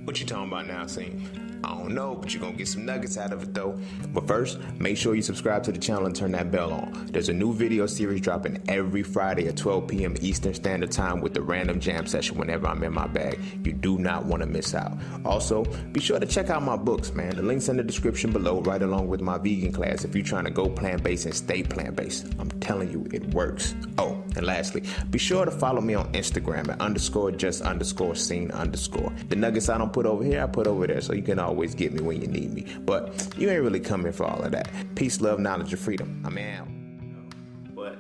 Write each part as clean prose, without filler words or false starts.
What you talking about now, Cine? I don't know, but you're gonna get some nuggets out of it though. But first, make sure you subscribe to the channel and turn that bell on. There's a new video series dropping every Friday at 12 p.m. Eastern Standard Time with the random jam session whenever I'm in my bag. You do not want to miss out. Also, be sure to check out my books, man. The link's in the description below, right along with my vegan class if you're trying to go plant-based and stay plant-based. I'm telling you, it works. Oh, and lastly, be sure to follow me on Instagram at _just_scene_. The nuggets I don't put over here, I put over there, so you can always get me when you need me. But you ain't really coming for all of that. Peace, love, knowledge, and freedom. I'm out. But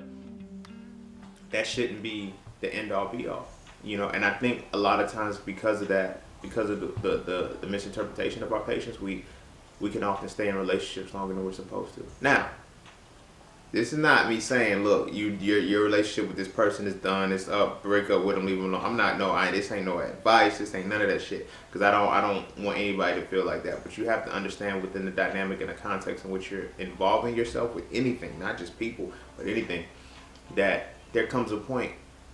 that shouldn't be the end all be all, and I think a lot of times because of that, because of the misinterpretation of our patients, we can often stay in relationships longer than we're supposed to. Now, this is not me saying, look, your relationship with this person is done, it's up, break up with them, leave them alone. This ain't no advice, this ain't none of that shit, because I don't want anybody to feel like that. But you have to understand within the dynamic and the context in which you're involving yourself with anything, not just people, but anything, that there comes a point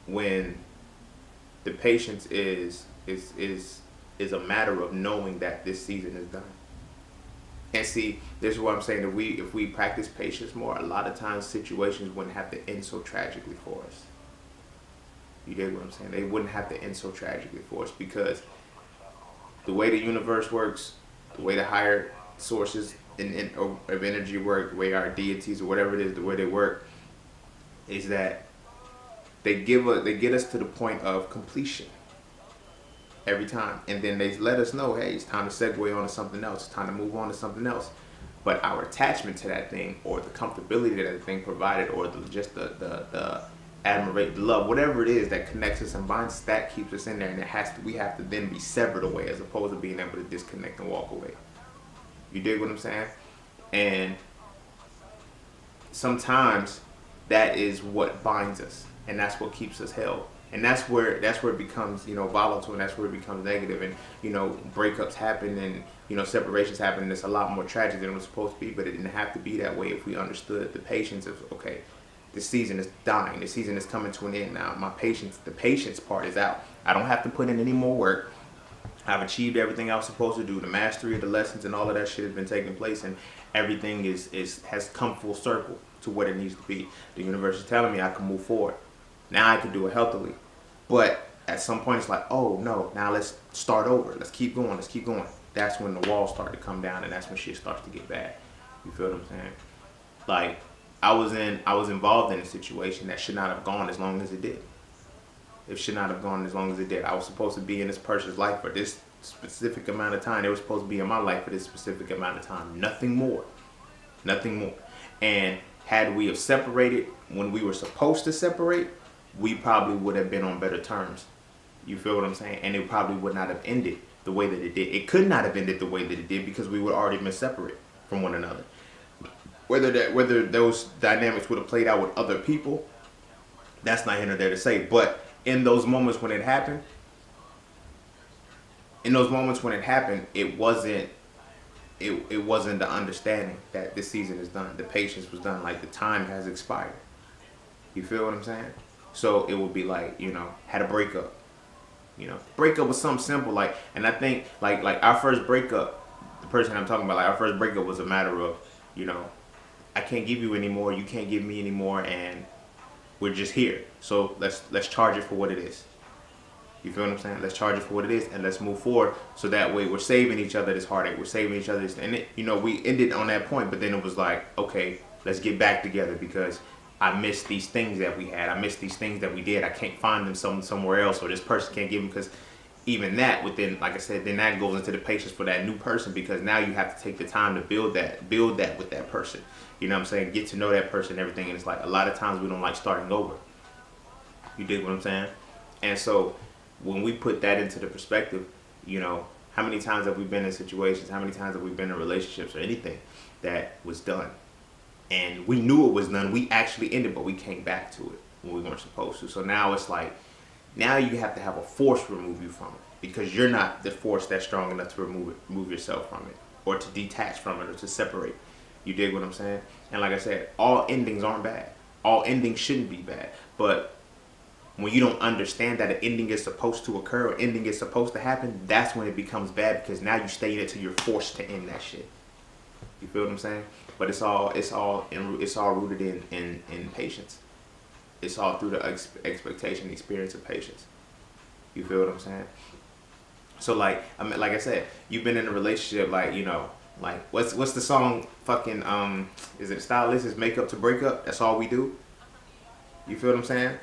when the patience is a matter of knowing that this season is done. And see, this is what I'm saying, that if we practice patience more, a lot of times situations wouldn't have to end so tragically for us. You dig what I'm saying? They wouldn't have to end so tragically for us, because the way the universe works, the way the higher sources of energy work, the way our deities or whatever it is, the way they work, is that they get us to the point of completion every time, and then they let us know, hey, it's time to segue on to something else, it's time to move on to something else. But our attachment to that thing, or the comfortability that the thing provided, or the admiration, the love, whatever it is that connects us and binds, that keeps us in there, and we have to then be severed away, as opposed to being able to disconnect and walk away. You dig what I'm saying? And sometimes that is what binds us, and that's what keeps us held. And that's where it becomes, volatile, and that's where it becomes negative. And, breakups happen, and, separations happen, and it's a lot more tragic than it was supposed to be. But it didn't have to be that way if we understood the patience of, okay, this season is dying. This season is coming to an end now. The patience part is out. I don't have to put in any more work. I've achieved everything I was supposed to do. The mastery of the lessons and all of that shit has been taking place, and everything has come full circle to what it needs to be. The universe is telling me I can move forward. Now I can do it healthily. But at some point it's like, oh no, now let's start over. Let's keep going. That's when the walls start to come down, and that's when shit starts to get bad. You feel what I'm saying? Like, I was involved in a situation that should not have gone as long as it did. It should not have gone as long as it did. I was supposed to be in this person's life for this specific amount of time. They were supposed to be in my life for this specific amount of time. Nothing more. And had we have separated when we were supposed to separate, we probably would have been on better terms. You feel what I'm saying? And it probably would not have ended the way that it did. It could not have ended the way that it did, because we would already been separate from one another. Whether those dynamics would have played out with other people, that's not here nor there to say. But in those moments when it happened, it wasn't the understanding that this season is done. The patience was done. Like, the time has expired. You feel what I'm saying? So it would be like, had a breakup. Breakup was something simple, and I think like our first breakup, the person I'm talking about, our first breakup was a matter of, I can't give you anymore, you can't give me anymore, and we're just here. So let's charge it for what it is. You feel what I'm saying? Let's charge it for what it is, and let's move forward. So that way we're saving each other this heartache, we're saving each other this, and we ended on that point. But then it was like, okay, let's get back together, because I miss these things that we had. I miss these things that we did. I can't find them somewhere else, or this person can't give them, because even that within, like I said, then that goes into the patience for that new person, because now you have to take the time to build that with that person. You know what I'm saying? Get to know that person and everything. And it's like, a lot of times we don't like starting over. You dig what I'm saying? And so when we put that into the perspective, how many times have we been in situations, how many times have we been in relationships or anything that was done? And we knew it was done. We actually ended, but we came back to it when we weren't supposed to. So now it's like, now you have to have a force remove you from it, because you're not the force that's strong enough to remove yourself from it, or to detach from it, or to separate. You dig what I'm saying? And like I said, all endings aren't bad. All endings shouldn't be bad. But when you don't understand that an ending is supposed to occur or ending is supposed to happen, that's when it becomes bad, because now you stay in it till you're forced to end that shit. You feel what I'm saying? But it's all rooted in patience. It's all through the expectation, experience of patience. You feel what I'm saying? So like I said, you've been in a relationship, like, you know, like what's the song fucking is it Stylists Make Up to Break Up? That's all we do. You feel what I'm saying?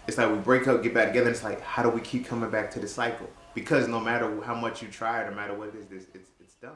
It's like we break up, get back together, and it's like, how do we keep coming back to the cycle? Because no matter how much you try, no matter what it is, it's done.